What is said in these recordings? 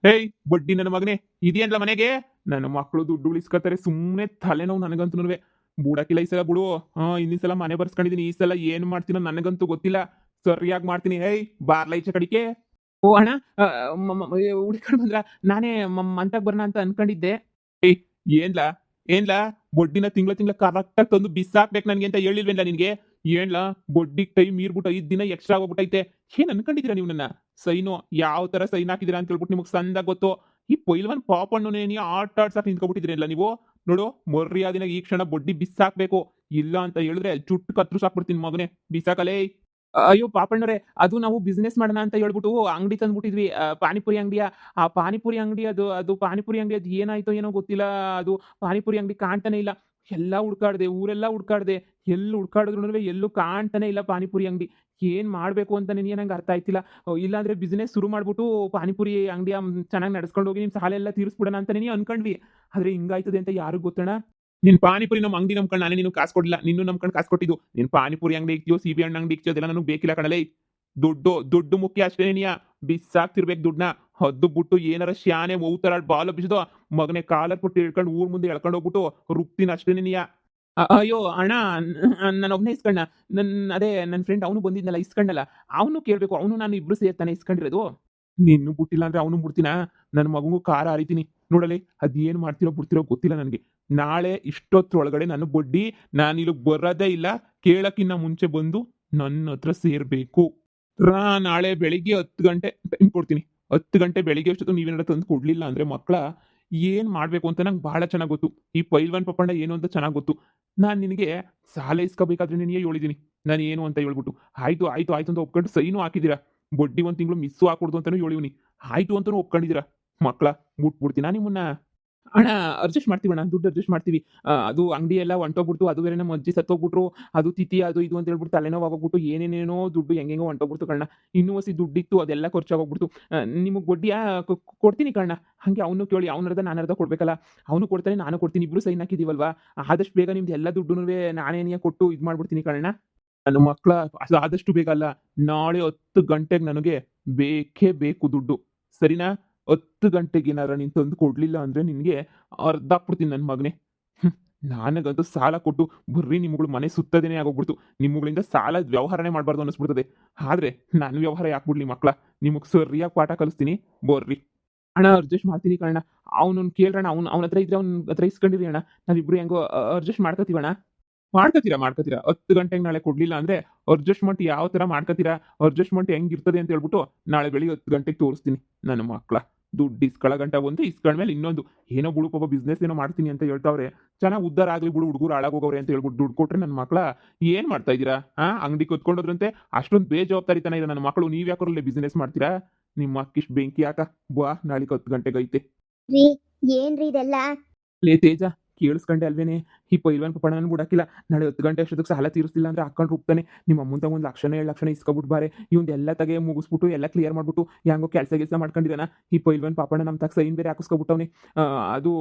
ಹೇಯ್ ಬಡ್ಡಿ ನನ್ನ ಮಗನೇ, ಇದೆಯನ್ಲ ಮನೆಗೆ. ನನ್ನ ಮಕ್ಕಳು ದುಡ್ಡು ಉಳಿಸ್ಕೊತಾರೆ ಸುಮ್ಮನೆ ತಲೆನೋವು ನನಗಂತೂ. ಬೂಡಕ್ಕಿಲ್ಲ ಈ ಸಲ ಬಿಡು. ಹಿಂದಿನ ಸಲ ಮನೆ ಬರ್ಸ್ಕೊಂಡಿದೀನಿ, ಈ ಸಲ ಏನ್ ಮಾಡ್ತೀನೋ ನನಗಂತೂ ಗೊತ್ತಿಲ್ಲ. ಸರಿಯಾಗಿ ಮಾಡ್ತೀನಿ. ಹೇಯ್ ಬಾರ್ಲ ಈಚೆ ಕಡಿಕೆ. ಓ ಅಣ್ಣ, ಹುಡ್ಕೊಂಡ್ ಬಂದ್ರ? ನಾನೇ ಮಂತಾಗ್ ಬರೋಣ ಅಂತ ಅನ್ಕೊಂಡಿದ್ದೆ. ಏಯ್ ಏನ್ಲಾ ಏನ್ಲಾ ಬಡ್ಡಿನ ತಿಂಗಳ ತಿಂಗಳ ಕರೆಕ್ಟಾಗಿ ತಂದು ಬಿಸಾಕ್ಬೇಕು ನನಗೆ ಅಂತ ಹೇಳಿಲ್ವೇನ್ಲ ನಿನ್ಗೆ? ಏನ್ಲಾ ಬಡ್ಡಿಗ್ ಟೈಮ್ ಮೀರ್ಬಿಟ್ಟು 5 ದಿನ ಎಕ್ಸ್ಟ್ರಾ ಹೋಗ್ಬಿಟ್ಟೈತೆ. ಏನ್ ಅನ್ಕೊಂಡಿದೀರಾ ನೀವು ನನ್ನ? ಸೈನು ಯಾವ ತರ ಸೈನ್ ಹಾಕಿದೀರಾ ಅಂತ ಹೇಳ್ಬಿಟ್ಟು ನಿಮಗೆ ಸಂದಾಗ ಗೊತ್ತು. ಈ ಪೈಲ್ವಾನ್ ಪಾಪಣ್ಣನೇ ನೀ ಆಟ ಆಡ್ಸಕ್ ನಿಂತ್ಕೊಬಿಟ್ಟಿದ್ರಲ್ಲ ನೀವು. ನೋಡು ಮರ್ಯಾದಿನಾಗ ಈ ಕ್ಷಣ ಬಡ್ಡಿ ಬಿಸಾಕ್ಬೇಕು. ಇಲ್ಲ ಅಂತ ಹೇಳಿದ್ರೆ ಚುಟ್ಟು ಕತ್ರಿಸಾಕ್ಬಿಡ್ತೀನಿ ಮಗನೇ. ಬಿಸಾಕಲೇ. ಅಯ್ಯೋ ಪಾಪಣ್ಣವ್ರೆ, ಅದು ನಾವು ಬಿಸ್ನೆಸ್ ಮಾಡೋಣ ಅಂತ ಹೇಳ್ಬಿಟ್ಟು ಅಂಗಡಿ ತಂದ್ಬಿಟ್ಟಿದ್ವಿ. ಪಾನಿಪುರಿ ಅಂಗಡಿಯ. ಆ ಪಾನಿಪುರಿ ಅಂಗಡಿ ಅದು ಪಾನಿಪುರಿ ಅಂಗಡಿ ಅದು ಏನಾಯ್ತೋ ಏನೋ ಗೊತ್ತಿಲ್ಲ. ಅದು ಪಾನಿಪುರಿ ಅಂಗಡಿ ಕಾಣ್ತಾನೆ ಇಲ್ಲ. ಎಲ್ಲಾ ಹುಡ್ಕಾಡ್ದೆ, ಊರೆಲ್ಲಾ ಹುಡ್ಕಾಡ್ದೆ. ಎಲ್ಲಿ ಹುಡ್ಕಾಡಿದ್ರುನುವೆ ಎಲ್ಲೂ ಕಾಣ್ತಾನೆ ಇಲ್ಲ ಪಾನಿಪುರಿ ಅಂಗಡಿ. ಏನ್ ಮಾಡ್ಬೇಕು ಅಂತಾನೆ ನಂಗೆ ಅರ್ಥ ಆಯ್ತಿಲ್ಲ. ಇಲ್ಲಾಂದ್ರೆ ಬಿಸ್ನೆಸ್ ಶುರು ಮಾಡ್ಬಿಟ್ಟು ಪಾನಿಪುರಿ ಅಂಗಡಿಯ ಚೆನ್ನಾಗಿ ನಡ್ಸ್ಕೊಂಡು ಹೋಗಿ ನಿಮ್ ಸಾಲ ಎಲ್ಲ ತೀರಿಸ್ಬಿಡೋಣ ಅಂತಾನೆ ಅನ್ಕೊಂಡ್ವಿ. ಆದ್ರೆ ಹಿಂಗಾಯ್ತದೆ ಅಂತ ಯಾರಿಗ್ ಗೊತ್ತಣ್ಣ? ನಿನ್ ಪಾನಿಪುರಿ ನಮ್ಮ ಅಂಗಡಿ ನಂಬ್ಕೊಂಡು ನಾನೇ ನೀನು ಕಾಸು ಕೊಡ್ಲಿಲ್ಲ. ನಿನ್ನೂ ನಂಬ್ಕೊಂಡು ಕಾಸು ಕೊಟ್ಟಿದ್ದು. ನೀನ್ ಪಾನಿಪುರಿ ಅಂಗಡಿ ಇಕ್ತಿಯೋ, ಸಿಬಿ ಹಣ್ಣು ಅಂಗಡಿ ಇಕ್ತಿಯೋ ಅದೆಲ್ಲ ನನಗೆ ಬೇಕಿಲ್ಲ ಕಣಲೇ. ದುಡ್ಡು ಮುಖ್ಯ ಅಷ್ಟೇ ನೀಯ. ಬಿಸಾಕ್ತಿರ್ಬೇಕು ದುಡ್ಡನ್ನ. ಹದ್ದು ಬಿಟ್ಟು ಏನಾರ ಶಾನೆ ತರ ಬಾಲ್ ಬಿಸಿದು ಮಗನೇ ಕಾಲರ್ ಪುಟ್ಟು ಇಳ್ಕೊಂಡು ಊರ್ ಮುಂದೆ ಎಳ್ಕೊಂಡು ಹೋಗ್ಬಿಟ್ಟು ರುಕ್ತೀನಿ ಅಷ್ಟೇ ನೀಯ. ಅಯ್ಯೋ ಅಣ್ಣ, ನಾನು ಒಬ್ನೇ ಇಸ್ಕೊಂಡ. ಅದೇ ನನ್ನ ಫ್ರೆಂಡ್ ಅವನು ಬಂದಿದ್ನಲ್ಲ ಇಸ್ಕೊಂಡಲ್ಲ. ಅವನು ಕೇಳ್ಬೇಕು. ಅವನು ನಾನು ಇಬ್ರು ಸೇರ್ತಾನೆ ಇಸ್ಕೊಂಡಿರೋದು. ನಿನ್ನೂ ಬಿಟ್ಟಿಲ್ಲ ಅಂದ್ರೆ ಅವನು ಬಿಡ್ತೀನ? ನನ್ನ ಮಗಂಗೂ ಖಾರ ಹರಿತೀನಿ. ನೋಡಲಿ ಅದೇನ್ ಮಾಡ್ತಿರೋ ಬಿಡ್ತಿರೋ ಗೊತ್ತಿಲ್ಲ ನನಗೆ. ನಾಳೆ ಇಷ್ಟೊತ್ತರೊಳಗಡೆ ನನ್ನ ಬಡ್ಡಿ ನಾನು ಇಲ್ಲಿಗೆ ಬರೋದೇ ಇಲ್ಲ. ಕೇಳಕ್ಕಿನ್ನ ಮುಂಚೆ ಬಂದು ನನ್ನ ಹತ್ರ ಸೇರ್ಬೇಕು. ನಾಳೆ ಬೆಳಿಗ್ಗೆ 10 ಗಂಟೆ ಟೈಮ್ ಕೊಡ್ತೀನಿ. 10 ಗಂಟೆ ಬೆಳಿಗ್ಗೆ ಅಷ್ಟೊತ್ತು ನೀವೇನಾರ ತಂದು ಕೊಡ್ಲಿಲ್ಲ ಅಂದ್ರೆ ಮಕ್ಕಳ ಏನ್ ಮಾಡ್ಬೇಕು ಅಂತ ನಂಗೆ ಬಹಳ ಚೆನ್ನಾಗಿ ಗೊತ್ತು. ಈ ಪೈಲ್ವಾನ್ ಪಪ್ಪಣ್ಣ ಏನು ಅಂತ ಚೆನ್ನಾಗಿ ಗೊತ್ತು. ನಾನು ನಿನಗೆ ಸಾಲ ಇಸ್ಕೋಬೇಕಾದ್ರೆ ನಿನಗೆ ಹೇಳಿದೀನಿ. ನಾನು ಏನು ಅಂತ ಹೇಳ್ಬಿಟ್ಟು ಆಯ್ತು ಆಯ್ತು ಆಯ್ತು ಅಂತ ಒಪ್ಕೊಂಡು ಸೈನು ಹಾಕಿದ್ದೀರಾ. ಬಡ್ಡಿ 1 ತಿಂಗಳು ಮಿಸ್ಸು ಹಾಕೊಡ್ದು ಅಂತಾನು ಹೇಳಿವ್ನಿ. ಆಯ್ತು ಅಂತಾನು ಒಪ್ಕೊಂಡಿದ್ದೀರಾ. ಮಕ್ಕಳ ಮುಟ್ಬಿಡ್ತೀನಾ ನಿಮ್ಮನ್ನ? ಅಣ್ಣ ಅಡ್ಜಸ್ಟ್ ಮಾಡ್ತೀವಣ್ಣ, ದುಡ್ಡು ಅಡ್ಜಸ್ಟ್ ಮಾಡ್ತೀವಿ. ಅದು ಅಂಗಡಿ ಎಲ್ಲ ಹೊಂಟೋಗ್ಬಿಡ್ತು. ಅದು ಬೇರೆ ನಮ್ಮ ಅಜ್ಜಿ ಸತ್ತೋಗ್ಬಿಟ್ರು. ಅದು ತಿಥಿ ಅದು ಇದು ಅಂತ ಹೇಳ್ಬಿಟ್ಟು ತಲೆನೋವು ಆಗೋಗ್ಬಿಟ್ಟು ಏನೇನೇನೋ ದುಡ್ಡು ಹೆಂಗೆಂಗೋ ಹೊಂಟೋಗ್ಬಿಡ್ತು ಕಣ್ಣ. ಇನ್ನೂ ಹೊಸಿ ದುಡ್ಡಿತ್ತು ಅದೆಲ್ಲ ಖರ್ಚಾಗೋಗ್ಬಿಡ್ತು. ನಿಮಗೆ ಬಡ್ಡಿಯ ಕೊಡ್ತೀನಿ ಕಣ್ಣ. ಹಾಗೆ ಅವನು ಕೇಳಿ ಅವನರ್ಧ ನಾನರ್ಧ ಕೊಡ್ಬೇಕಲ್ಲ. ಅವನು ಕೊಡ್ತಾನೆ ನಾನು ಕೊಡ್ತೀನಿ. ಇಬ್ರು ಸೈನ್ ಹಾಕಿದೀವಲ್ವಾ. ಆದಷ್ಟು ಬೇಗ ನಿಮ್ದು ಎಲ್ಲ ದುಡ್ಡುನುವೆ ನಾನೇನಿಯ ಕೊಟ್ಟು ಇದು ಮಾಡ್ಬಿಡ್ತೀನಿ ಕಣ್ಣ. ನನ್ನ ಮಕ್ಕಳ ಅದು ಆದಷ್ಟು ಬೇಗ ಅಲ್ಲ. ನಾಳೆ 10 ಗಂಟೆಗೆ ನನಗೆ ಬೇಕೇ ಬೇಕು ದುಡ್ಡು. ಸರಿನಾ? 10 ಗಂಟೆಗೆ ಏನಾರ ನೀನು ತಂದು ಕೊಡ್ಲಿಲ್ಲ ಅಂದ್ರೆ ನಿನಗೆ ಅರ್ಧಾಕ್ಬಿಡ್ತೀನಿ ನನ್ನ ಮಗನೇ. ನನಗಂತೂ ಸಾಲ ಕೊಟ್ಟು ಬರ್ರಿ ನಿಮ್ಗಳು ಮನೆ ಸುತ್ತದೇನೆ ಆಗೋಗ್ಬಿಡ್ತು. ನಿಮ್ಗಳಿಂದ ಸಾಲ ವ್ಯವಹಾರನೇ ಮಾಡಬಾರ್ದು ಅನ್ನಿಸ್ಬಿಡ್ತದೆ. ಆದ್ರೆ ನನ್ನ ವ್ಯವಹಾರ ಯಾಕೆ ಮಕ್ಕಳ? ನಿಮಗೆ ಸರಿಯಾಗಿ ಪಾಠ ಕಲಿಸ್ತೀನಿ. ಬರ್ರಿ. ಅಣ್ಣ ಅಡ್ಜಸ್ಟ್ ಮಾಡ್ತೀನಿ ಕಣ. ಅವನನ್ನ ಕೇಳ್ರಣ್ಣ. ಅವನ ಹತ್ರ ಇದ್ರೆ ಅವ್ನ ಹತ್ರ ಇಸ್ಕೊಂಡಿರಿ ಅಣ್ಣ. ನಾವಿಬ್ರು ಹೆಂಗೋ ಅಡ್ಜಸ್ಟ್ ಮಾಡ್ಕೋತೀವಣ್ಣ. ಮಾಡ್ಕತೀರಾ. 10 ಗಂಟೆಗೆ ನಾಳೆ ಕೊಡ್ಲಿಲ್ಲ ಅಂದ್ರೆ ಅಡ್ಜಸ್ಟ್‌ಮೆಂಟ್ ಯಾವ ತರ ಮಾಡ್ಕತೀರಾ? ಅಡ್ಜಸ್ಟ್‌ಮೆಂಟ್ ಹೆಂಗಿರ್ತದೆ ಅಂತ ಹೇಳ್ಬಿಟ್ಟು ನಾಳೆ ಬೆಳಿಗ್ಗೆ 10 ಗಂಟೆಗೆ ತೋರಿಸ್ತೀನಿ. ನನ್ನ ಮಕ್ಕಳ ದುಡ್ಡು ಇಸ್ಕೊಳ್ಳೋ ಗಂಟ ಒಂದು, ಇಸ್ಕೊಂಡ್ಮೇಲೆ ಇನ್ನೊಂದು. ಏನೋ ಬಿಡು ಪಾಪ ಬಿಸ್ನೆಸ್ ಏನೋ ಮಾಡ್ತೀನಿ ಅಂತ ಹೇಳ್ತಾವ್ರೆ. ಚೆನ್ನಾಗಿ ಉದ್ಧಾರ ಆಗ್ಲಿ ಬಿಡು ಹುಡುಗರು ಹಾಳಾಗೋಗವ್ರೆ ಅಂತ ಹೇಳ್ಬಿಟ್ಟು ದುಡ್ಡು ಕೊಟ್ರೆ ನನ್ನ ಮಕ್ಕಳ ಏನ್ ಮಾಡ್ತಾ ಇದ್ದೀರಾ? ಅಂಗಡಿ ಕತ್ಕೊಂಡೋದ್ರಂತೆ ಅಷ್ಟೊಂದು ಬೇಜವಾಬ್ದಾರಿತನ ಇದೆ ನನ್ನ ಮಕ್ಕಳು. ನೀವ್ ಯಾಕೋರಲ್ಲೇ ಬಿಸ್ನೆಸ್ ಮಾಡ್ತೀರಾ? ನಿಮ್ಮ ಅಕ್ಕಿಷ್ಟು ಬೆಂಕಿ ಯಾಕ? ಬಾ ನಾಳೆಗೆ 10 ಗಂಟೆಗೆ ಐತೆ. ರೀ ಏನ್ರಿ ಇದೆಲ್ಲ? ಲೇ ತೇಜ, ಕೇಳಿಸ್ಕೊಂಡೆ ಅಲ್ವೇನೆ? ಈ ಪೈಲ್ವಾನ್ ಪಪ್ಪಣ್ಣನ ಬಿಡಕ್ಕಿಲ್ಲ. ನಾಳೆ 10 ಗಂಟೆ ಅಷ್ಟೊತ್ತಿಗೆ ಸಾಲ ತೀರಿಸ್ಲಿಲ್ಲ ಅಂದ್ರೆ ಹಾಕೊಂಡು ರುಬ್ತಾನೆ. ನಿಮ್ಮ ಅಮ್ಮನ ತಗೊಂಡು 1 ಲಕ್ಷನೋ 2 ಲಕ್ಷನೋ ಇಸ್ಕೊಬಿಟ್ಟು ಬಾರೆ. ಇವ್ನ್ದೆಲ್ಲ ತೆಗೆ ಮುಗಿಸ್ಬಿಟ್ಟು ಎಲ್ಲ ಕ್ಲಿಯರ್ ಮಾಡ್ಬಿಟ್ಟು ಹೆಂಗೋ ಕೆಲಸ ಮಾಡ್ಕೊಂಡಿದ್ದಾನ. ಈ ಪೈಲ್ವಾನ್ ಪಾಪಣ್ಣ ನಮ್ಮ ತಗ ಸೈನ್ ಬೇರೆ ಹಾಕಿಸ್ಕೊಬಿಟ್ಟವ್ನೆ. ಅದು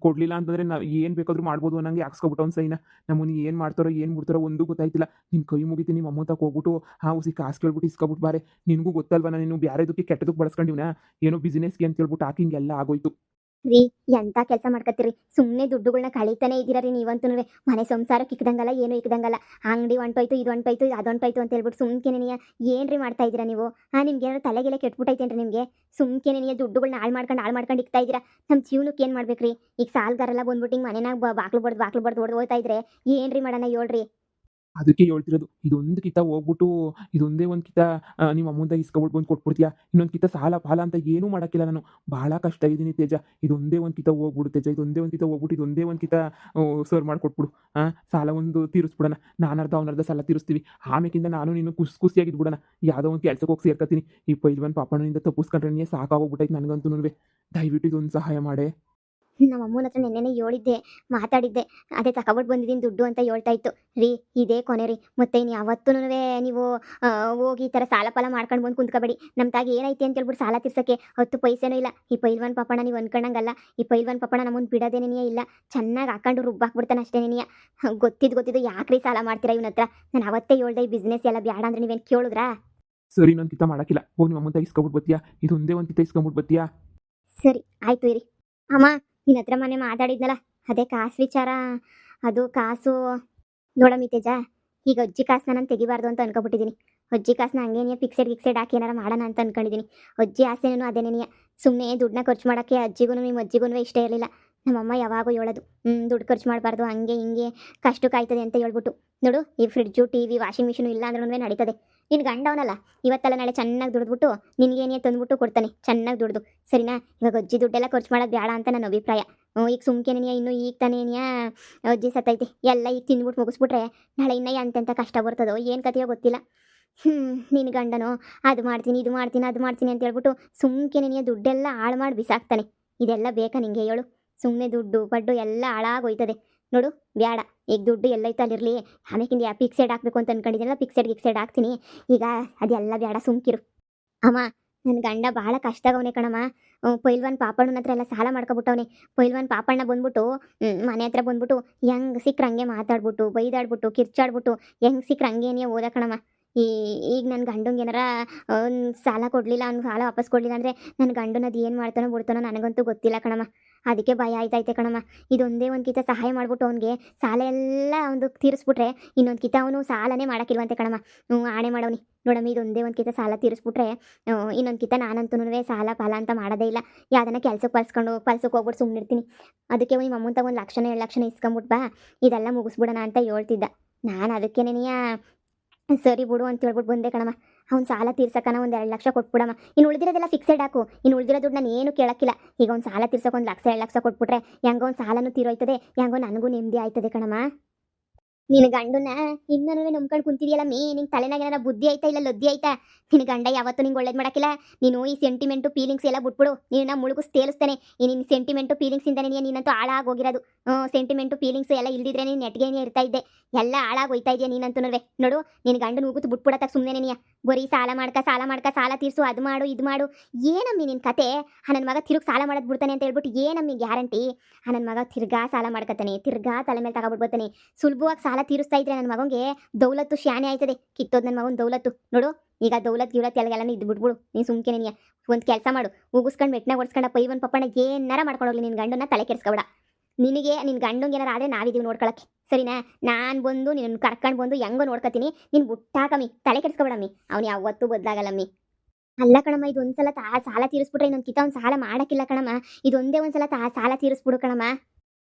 ಕೊಡ್ಲಿಲ್ಲ ಅಂತಂದ್ರೆ ನಾವು ಏನು ಬೇಕಾದ್ರೂ ಮಾಡ್ಬೋದು ಅನ್ನಂಗೆ ಹಾಕಿಸ್ಕೊಬಿಟ್ಟವ್ನು ಸೈನ. ನಮ್ಮನ್ನ ಏನು ಮಾಡ್ತಾರೋ ಏನು ಬಿಡ್ತಾರೋ ಒಂದೂ ಗೊತ್ತಾಯ್ತಿಲ್ಲ. ನಿನ್ನ ಕೈ ಮುಗಿತೀನಿ ನಿಮ್ಮ ಅಮ್ಮನ ತಗ ಹೋಗ್ಬಿಟ್ಟು ಹುಸಿ ಕಾಸು ಕೇಳ್ಬಿಟ್ಟು ಇಸ್ಕೊಬಿಟ್ಟು ಬಾರೆ. ನಿನಗೂ ಗೊತ್ತಲ್ವ ನಾನು ಬೇರೆದಕ್ಕೆ ಕೆಟ್ಟದಕ್ಕೆ ಬಳಸ್ಕೊಂಡಿವ್ನ. ಏನೋ ಬಿಸ್ನೆಸ್ಗೆ ಅಂತ ಹೇಳ್ಬಿಟ್ಟು ಹಾಕಿಂಗೆಲ್ಲ ಆಗೋಯ್ತು. ರೀ ಎಂತ ಕೆಲಸ ಮಾಡ್ಕತ್ತೀರಿ? ಸುಮ್ಮನೆ ದುಡ್ಡುಗಳನ್ನ ಕಳೀತಾನೆ ಇದ್ದೀರಾ ರೀ ನೀವಂತೂನುವೆ. ಮನೆ ಸಂಸಾರಕ್ಕೆ ಇಕ್ದಂಗಲ್ಲ, ಏನು ಇಕ್ದಂಗಲ್ಲ. ಅಂಗಡಿ ಹೊಂಟೋಯ್ತು, ಇದು ಹೊಂಟೋಯ್ತು, ಅದು ಹೊಂಟೋಯ್ತು ಅಂತ ಹೇಳ್ಬಿಟ್ಟು ಸುಮ್ಕೆನೆನಿಯ ಏನ್ರಿ ಮಾಡ್ತಾ ಇದ್ದೀರಾ ನೀವು? ನಿಮ್ಗೆ ಏನಾದ್ರು ತಲೆಗೆಲ್ಲ ಕೆಟ್ಬಿಟ್ಟೈತೇನ್ರಿ ನಿಮಗೆ? ಸುಮ್ಕೆನೆನಿಯ ದುಡ್ಡುಗಳನ್ನ ಹಾಳು ಮಾಡ್ಕೊಂಡು ಇಕ್ತಾ ಇದ್ದೀರಾ. ನಮ್ಮ ಜೀವನಕ್ಕೆ ಏನು ಮಾಡ್ಬೇಕ್ರಿ? ಈಗ ಸಾಲಗಾರೆಲ್ಲ ಬಂದ್ಬಿಟ್ಟು ಹಿಂಗೆ ಮನೆನಾಗ ಬಾಕ್ಲು ಬಡ್ದು ಹೊಡೆದು ಹೋಗ್ತಾ ಇದ್ರೆ ಏನ್ರಿ ಮಾಡೋಣ ಹೇಳ್ರಿ? ಅದಕ್ಕೆ ಹೇಳ್ತಿರೋದು. ಇದೊಂದು ಕಿತ ಹೋಗ್ಬಿಟ್ಟು ಇದೊಂದೇ ಒಂದು ಕಿತ ನಿಮ್ಮ ಅಮ್ಮಂದ ಇಸ್ಕೊಬಿಟ್ಟು ಬಂದು ಕೊಟ್ಬಿಡ್ತೀಯಾ? ಇನ್ನೊಂದು ಕಿತ ಸಾಲ ಪಾಲ ಅಂತ ಏನೂ ಮಾಡೋಕ್ಕಿಲ್ಲ ನಾನು. ಭಾಳ ಕಷ್ಟ ಇದ್ದೀನಿ ತೇಜ. ಇದೊಂದೇ ಒಂದು ಕಿತ ಹೋಗ್ಬಿಡು ತೇಜ. ಇದೊಂದೇ ಒಂದು ಕಿತ ಹೋಗ್ಬಿಟ್ಟು ಇದೊಂದೇ ಒಂದು ಕಿತ ಸರ್ ಮಾಡಿಕೊಟ್ಬಿಡು. ಸಾಲ ಒಂದು ತೀರಿಸ್ಬಿಡೋಣ. ನಾನರ್ಧ ಅವನರ್ಧ ಸಾಲ ತೀರಿಸ್ತೀವಿ. ಆಮೇಕಿಂದ ನಾನು ನೀನು ಖುಷಿಯಾಗಿದ್ಬಿಡೋಣ. ಯಾವುದೋ ಒಂದು ಕೆಲ್ಸಕ್ಕೆ ಹೋಗಿ ಸೇರ್ಕೊತೀನಿ. ಈ ಪೈಲ್ವಾನ್ ಪಾಪಣ್ಣನಿಂದ ತಪ್ಪಿಸ್ಕೊಂಡ್ರೆ ಸಾಕಾಗೋಗ್ಬಿಟ್ಟೈತೆ ನನಗಂತೂ. ದಯವಿಟ್ಟು ಇದೊಂದು ಸಹಾಯ ಮಾಡೆ. ನಮ್ಮ ಅಮ್ಮನ ಹತ್ರ ನೆನ್ನೆನೇ ಹೇಳಿದ್ದೆ, ಮಾತಾಡಿದ್ದೆ. ಅದೇ ತಗೊಬಿಟ್ಟು ಬಂದಿದ್ದೀನಿ ದುಡ್ಡು ಅಂತ ಹೇಳ್ತಾ ಇತ್ತು. ರೀ ಇದೇ ಕೊನೆ ರೀ. ಮತ್ತೆ ಇನ್ನು ಯಾವತ್ತೂನುವೆ ನೀವು ಹೋಗಿ ಈ ಥರ ಸಾಲ ಪಾಲ ಮಾಡ್ಕೊಂಡು ಬಂದು ಕುಂತ್ಕೋಬೇಡಿ. ನಮ್ಮ ತಾಗ ಏನೈತೆ ಅಂತ ಹೇಳ್ಬಿಟ್ಟು ಸಾಲ ತೀರ್ಸೋಕ್ಕೆ 10 ಪೈಸೆನೂ ಇಲ್ಲ. ಈ ಪೈಲ್ವಾನ್ ಪಾಪಣ್ಣ ನೀವು ಅನ್ಕೊಂಡಂಗಲ್ಲ. ಈ ಪೈಲ್ವಾನ್ ಪಾಪಣ್ಣ ನಮ್ಮನ್ನು ಬಿಡೋದೇನೇನಿಯೇ ಇಲ್ಲ. ಚೆನ್ನಾಗಿ ಹಾಕೊಂಡು ರುಬ್ಬಾಕ್ಬಿಡ್ತಾನೆ ಅಷ್ಟೇನೇನಿಯ. ಗೊತ್ತಿದ್ದು ಯಾಕ್ರಿ ಸಾಲ ಮಾಡ್ತೀರಾ ಇವನ ಹತ್ರ? ನಾನು ಅವತ್ತೇ ಹೇಳ್ದೆ ಈ ಬಿಸ್ನೆಸ್ ಎಲ್ಲ ಬೇಡ ಅಂದ್ರೆ ನೀವೇನು ಕೇಳಿದ್ರಾ? ಸರಿ ಇನ್ನೊಂದು ಕಿತ ಮಾಡೋಕ್ಕಿಲ್ಲ. ಹೋಗಿ ನಿಮ್ಮ ಅಮ್ಮಂತ ಇಸ್ಕೊಬಿಟ್ಟು ಬರ್ತೀಯಾ? ಇದೊಂದೇ ಒಂದು ಕಿತ ಇಸ್ಕೊಂಬಿಟ್ಟು ಬರ್ತೀಯಾ? ಸರಿ ಆಯ್ತು ಇರಿ. ಅಮ್ಮ, ನಿನ್ನ ಹತ್ರ ಮೊನ್ನೆ ಮಾತಾಡಿದ್ನಲ್ಲ, ಅದೇ ಕಾಸು ವಿಚಾರ. ಅದು ಕಾಸು ನೋಡಮ್ಮಿ ತೇಜ, ಈಗ ಅಜ್ಜಿ ಕಾಸನ್ನ ನಾನು ತೆಗಿಬಾರ್ದು ಅಂತ ಅನ್ಕೊಬಿಟ್ಟಿದ್ದೀನಿ. ಅಜ್ಜಿ ಕಾಸನ್ನ ಹಂಗೇನಿಯ ಫಿಕ್ಸೆಡ್ ಹಾಕಿ ಏನಾರ ಮಾಡೋಣ ಅಂತ ಅನ್ಕೊಂಡಿದ್ದೀನಿ. ಅಜ್ಜಿ ಆಸೆನೂ ಅದೇನೇನಿಯ, ಸುಮ್ಮನೆ ದುಡ್ಡನ್ನ ಖರ್ಚು ಮಾಡೋಕ್ಕೆ ಅಜ್ಜಿಗೂ ನಿಮ್ಮ ಅಜ್ಜಿಗೂ ಇಷ್ಟ ಇರಲಿಲ್ಲ. ನಮ್ಮಮ್ಮ ಯಾವಾಗೂ ಹೇಳೋದು, ದುಡ್ಡು ಖರ್ಚು ಮಾಡಬಾರ್ದು, ಹಂಗೆ ಹಿಂಗೆ ಕಷ್ಟಕ್ಕಾಯ್ತದೆ ಅಂತ ಹೇಳ್ಬಿಟ್ಟು. ನೋಡು, ಈ fridge T V washing machine ಇಲ್ಲ ಅಂದ್ರೂ ನಡೀತದೆ. ನಿನ್ನ ಗಂಡ ಅವನಲ್ಲ, ಇವತ್ತೆಲ್ಲ ನಾಳೆ ಚೆನ್ನಾಗಿ ದುಡ್ದುಬಿಟ್ಟು ನಿನಗೇನೇ ತಂದುಬಿಟ್ಟು ಕೊಡ್ತಾನೆ, ಚೆನ್ನಾಗಿ ದುಡ್ದು. ಸರಿನಾ? ಇವಾಗ ಅಜ್ಜಿ ದುಡ್ಡೆಲ್ಲ ಖರ್ಚು ಮಾಡೋದು ಬೇಡ ಅಂತ ನನ್ನ ಅಭಿಪ್ರಾಯ. ಈಗ ಸುಮ್ಕೆನೇನಿಯ, ಇನ್ನೂ ಈಗ ತಾನೇನಿಯ ಅಜ್ಜಿ ಸತ್ತೈತೆ, ಎಲ್ಲ ಈಗ ತಿಂದ್ಬಿಟ್ಟು ಮುಗಿಸ್ಬಿಟ್ರೆ ನಾಳೆ ಇನ್ನೂ ಎಂತೆಂಥ ಕಷ್ಟ ಬರ್ತದೋ ಏನು ಕತೆಯೋ ಗೊತ್ತಿಲ್ಲ. ನಿನ್ನ ಗಂಡನೋ ಅದು ಮಾಡ್ತೀನಿ ಇದು ಮಾಡ್ತೀನಿ ಅದು ಮಾಡ್ತೀನಿ ಅಂತ ಹೇಳ್ಬಿಟ್ಟು ಸುಮ್ಕೆನೇನಿಯ ದುಡ್ಡೆಲ್ಲ ಹಾಳು ಮಾಡಿ ಬಿಸಾಕ್ತಾನೆ. ಇದೆಲ್ಲ ಬೇಕಾ ನಿಂಗೆ ಹೇಳು? ಸುಮ್ಮನೆ ದುಡ್ಡು ಪಡ್ಡು ಎಲ್ಲ ಹಾಳಾಗೋಯ್ತದೆ. ನೋಡು, ಬೇಡ. ಈಗ ದುಡ್ಡು ಎಲ್ಲೈತೆ ಅಲ್ಲಿರಲಿ, ಆಮೇಕಿಂದ ಫಿಕ್ಸೆಡ್ ಹಾಕ್ಬೇಕು ಅಂತ ಅನ್ಕೊಂಡಿದ್ದೀನಲ್ಲ, ಗಿಕ್ಸೆಡ್ ಹಾಕ್ತೀನಿ. ಈಗ ಅದೆಲ್ಲ ಬೇಡ, ಸುಮ್ಕಿರು. ಅಮ್ಮ, ನನ್ನ ಗಂಡ ಭಾಳ ಕಷ್ಟಗವನೆ ಕಣಮ್ಮ. ಪೈಲ್ವಾನ್ ಪಾಪಣ್ಣನ ಹತ್ರ ಎಲ್ಲ ಸಾಲ ಮಾಡ್ಕೊಬಿಟ್ಟವನೆ. ಪೈಲ್ವಾನ್ ಪಾಪಣ್ಣ ಬಂದ್ಬಿಟ್ಟು ಮನೆ ಹತ್ರ ಬಂದ್ಬಿಟ್ಟು ಹೆಂಗೆ ಸಿಕ್ಕ್ರ ಹಂಗೆ ಮಾತಾಡ್ಬಿಟ್ಟು ಬೈದಾಡ್ಬಿಟ್ಟು ಕಿರ್ಚಾಡ್ಬಿಟ್ಟು ಹೆಂಗೆ ಸಿಕ್ಕ್ರ ಹಂಗೇನೇ ಓದ ಕಣಮ್ಮ. ಈಗ ನನ್ನ ಗಂಡಂಗೆ ಏನಾರ ಸಾಲ ಕೊಡಲಿಲ್ಲ, ಅವ್ನಿಗೆ ಸಾಲ ವಾಪಸ್ ಕೊಡಲಿಲ್ಲ ಅಂದರೆ ನನ್ನ ಗಂಡನ ಅದು ಏನು ಮಾಡ್ತಾನೋ ಬಿಡ್ತಾನೋ ನನಗಂತೂ ಗೊತ್ತಿಲ್ಲ ಕಣಮ್ಮ. ಅದಕ್ಕೆ ಭಯ ಆಯ್ತೈತೆ ಕಣಮ್ಮ. ಇದೊಂದೇ ಒಂದು ಕಿತ ಸಹಾಯ ಮಾಡ್ಬಿಟ್ಟು ಅವ್ನಿಗೆ ಸಾಲ ಎಲ್ಲ ಒಂದು ತೀರಿಸ್ಬಿಟ್ರೆ ಇನ್ನೊಂದು ಕಿತ ಅವನು ಸಾಲನೇ ಮಾಡೋಕ್ಕಿಲ್ವಂತೆ ಕಣಮ್ಮ. ಆಣೆ ಮಾಡವನಿ ನೋಡಮ್ಮ, ಇದೊಂದೇ ಒಂದು ಕಿತ ಸಾಲ ತೀರಿಸ್ಬಿಟ್ರೆ ಇನ್ನೊಂದು ಕಿತ ನಾನಂತೂ ಸಾಲ ಪಾಲ ಅಂತ ಮಾಡೋದೇ ಇಲ್ಲ. ಯಾವ್ದನ್ನ ಕೆಲ್ಸಕ್ಕೆ ಹೋಗ್ಬಿಟ್ಟು ಸುಮ್ಮನಿರ್ತೀನಿ. ಅದಕ್ಕೆ ನಿಮ್ಮ ಅಮ್ಮನ ತಗೊಂಡು 1 ಲಕ್ಷ 2 ಲಕ್ಷ ಇಸ್ಕೊಂಬಿಟ್ಟು ಬಾ, ಇದೆಲ್ಲ ಮುಗಿಸ್ಬಿಡೋಣ ಅಂತ ಹೇಳ್ತಿದ್ದ. ನಾನು ಅದಕ್ಕೇನೆಯ ಸರಿ ಬಿಡು ಅಂತ ಹೇಳ್ಬಿಟ್ಟು ಬಂದೆ ಕಣಮ್ಮ. ಅವ್ನು ಸಾಲ ತೀರ್ಸಕ್ಕನ 1 2 ಲಕ್ಷ ಕೊಟ್ಬಿಡಮ್ಮ. ಇನ್ನು ಉಳಿದಿರೋದೆಲ್ಲ ಫಿಕ್ಸೆಡ್ ಹಾಕು. ಇನ್ನು ಉಳಿದಿರೋ ದುಡ್ಡು ನಾನು ಏನು ಕೇಳಕ್ಕಿಲ್ಲ. ಈಗ ಅವ್ನು ಸಾಲ ತೀರ್ಸಕ್ಕೆ 1 ಲಕ್ಷ 2 ಲಕ್ಷ ಕೊಟ್ಬಿಟ್ರೆ ಹೆಂಗೋ ಒಂದು ಸಾಲನೂ ತೀರೋಯ್ತದೆ, ಹೆಂಗೋ ನನಗೂ ನೆಮ್ಮದಿ ಆಯ್ತದೆ ಕಣಮ್ಮ. ನಿನ್ನ ಗಂಡನ ಇನ್ನೂ ನಂಬ್ಕೊಂಡು ಕುಂತಿದ್ಯಲ್ಲ ಮೀ, ನಿಂಗೆ ತಲೆನಾಗ ಏನಾರ ಬುದ್ಧಿ ಆಯ್ತಾ ಇಲ್ಲ ಲದ್ದಿ ಆಯ್ತಾ? ನಿನ್ನ ಗಂಡ ಯಾವತ್ತೂ ನಿಂಗೆ ಒಳ್ಳೇದು ಮಾಡೋಕ್ಕಿಲ್ಲ. ನೀನು ಈ ಸೆಂಟಿಮೆಂಟು ಫೀಲಿಂಗ್ಸ್ ಎಲ್ಲ ಬಿಟ್ಬಿಡು. ನಿನ್ನ ಮುಳುಗಿಸ್ ತೇಲಿಸ್ತಾನೆ. ಈ ನಿನ್ನ ಸೆಂಟಿಮೆಂಟು ಫೀಲಿಂಗ್ಸಿಂದನೇ ನೀನಂತೂ ಹಾಳಾಗೋಗಿರೋದು. ಸೆಂಟಿಮೆಂಟು ಫೀಲಿಂಗ್ಸ್ ಎಲ್ಲ ಇಲ್ದಿದ್ರೆ ನೀನು ನೆಟ್ಗೇನೆ ಇರ್ತಾ ಇದ್ದೆ. ಎಲ್ಲ ಹಾಳಾಗೋಯ್ತಾ ಇದೆಯಾ ನೀನಂತೂ ನೋಡು. ನಿನ್ನ ಗಂಡನ ಉಗುತ್ತು ಬಿಟ್ಬಿಡತ್ತಾಗ ಸುಮ್ಮನೆ ನೀ ಬರೀ ಸಾಲ ಮಾಡ್ಕ ಸಾಲ ತೀರಿಸು, ಅದು ಮಾಡು ಇದು ಮಾಡು. ಏನಮ್ಮಿ ನಿನ್ನ ಕತೆ? ನನ್ನ ಮಗ ತಿರುಗಿ ಸಾಲ ಮಾಡೋದು ಬಿಡ್ತಾನೆ ಅಂತ ಹೇಳ್ಬಿಟ್ಟು ಏನಮ್ಮಿ ಗ್ಯಾರಂಟಿ? ನನ್ನ ಮಗ ತಿರ್ಗಾ ಸಾಲ ಮಾಡ್ಕೊತಾನೆ, ತಿರ್ಗಾ ತಲೆ ಮೇಲೆ ತಗೊಬಿಡ್ತಾನೆ. ಸುಲಭವಾಗಿ ಸಾಲ ತೀರಿಸ್ತಾ ಇದ್ರೆ ನನ್ನ ಮಗಂಗೆ ದೌಲತ್ತು ಶಾನೆ ಆಯ್ತದೆ. ಕಿತ್ತೋದು ನನ್ನ ಮಗನ ದೌಲತ್ತು. ನೋಡು, ಈಗ ದೌಲತ್ ಎಲ್ಲಗೆಲ್ಲ ಇದ್ದು ಬಿಟ್ಬಿಡು. ನೀನು ಸುಮ್ಕೆ ನೀನು ಒಂದು ಕೆಲಸ ಮಾಡು, ಉಗಿಸ್ಕೊಂಡು ಮೆಟ್ನಾಗ ಹೊಡ್ಸ್ಕೊಂಡ ಪೈವನ್ ಪಪ್ಪಣ್ಣ ಏನಾರ ಮಾಡ್ಕೊಂಡೋಗ್ಲಿ, ನಿನ್ನ ಗಂಡನ್ನ ತಲೆ ಕೆಡಿಸ್ಕೊಬೇಡ. ನಿನಗೆ ನಿನ್ನ ಗಂಡಂಗೆ ಏನಾರ ಆದರೆ ನಾವಿದ್ದೀವಿ ನೋಡ್ಕೊಳಕ್ಕೆ, ಸರಿನಾ? ನಾನು ಬಂದು ನಿನ್ನ ಕರ್ಕೊಂಡು ಬಂದು ಹೆಂಗೋ ನೋಡ್ಕೊತೀನಿ. ನೀನು ಬುಟ್ಟಾಕಮ್ಮಿ, ತಲೆ ಕೆಡಿಸ್ಕೊಬೇಡಮ್ಮಿ. ಅವ್ನು ಯಾವತ್ತೂ ಬದಲಾಗಲ್ಲಮ್ಮಿ. ಅಲ್ಲ ಕಣಮ್ಮ, ಇದು ಒಂದ್ಸಲ ಸಾಲ ತೀರಿಸ್ಬಿಟ್ರೆ ಇನ್ನೊಂದು ಕಿತ ಅವ್ನು ಸಾಲ ಮಾಡೋಕ್ಕಿಲ್ಲ ಕಣಮ್ಮ. ಇದೊಂದೇ ಒಂದ್ಸಲ ಸಾಲ ತೀರಿಸ್ಬಿಡು ಕಣಮ್ಮ.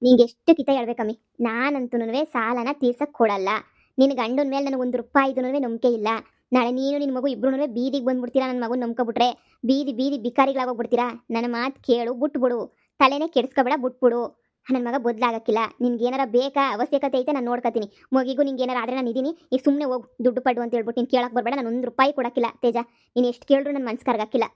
ನಿಂಗೆ ಎಷ್ಟು ಕಿತ ಹೇಳ್ಬೇಕಮ್ಮಿ, ನಾನಂತೂ ಸಾಲನ ತೀರ್ಸಕ್ಕೆ ಕೊಡಲ್ಲ. ನಿನ್ನ ಗಂಡನ ಮೇಲೆ ನನಗೆ 1 ರೂಪಾಯಿದೂ ನಂಬಿಕೆ ಇಲ್ಲ. ನಾಳೆ ನೀನು ನಿನ್ನ ಮಗು ಇಬ್ಬರು ಬೀದಿಗೆ ಬಂದ್ಬಿಡ್ತೀರಾ. ನನ್ನ ಮಗು ನಂಬ್ಕೊಬಿಟ್ರೆ ಬೀದಿ ಬಿಕಾರಿಗಳಾಗೋಗ್ಬಿಡ್ತೀರಾ. ನನ್ನ ಮಾತು ಕೇಳು, ಬಿಟ್ಬಿಡು. ತಲೆನೇ ಕೆಡಿಸ್ಕೊಬೇಡ, ಬಿಟ್ಬಿಡು. ನನ್ನ ಮಗ ಬದಲಾಗಕ್ಕಿಲ್ಲ. ನಿನ್ಗೆ ಏನಾರ ಬೇಕಾ, ಅವಶ್ಯಕತೆ ಐತೆ, ನಾನು ನೋಡ್ಕೊತೀನಿ. ಮಗಿಗೂ ನಿಂಗೆ ಏನಾರ ಆದರೆ ನಾನು ಇದ್ದೀನಿ. ಈಗ ಸುಮ್ಮನೆ ಹೋಗು, ದುಡ್ಡು ಪಡ್ಡು ಅಂತ ಹೇಳ್ಬಿಟ್ಟು ನೀನು ಕೇಳಕ್ಕೆ ಬರಬೇಡ. ನಾನು 1 ರೂಪಾಯಿ ಕೊಡೋಕ್ಕಿಲ್ಲ ತೇಜ. ನೀನು ಎಷ್ಟು ಕೇಳಿದ್ರು ನನ್ನ ಮನ್ಸು ಕರಗಾಕಿಲ್ಲ.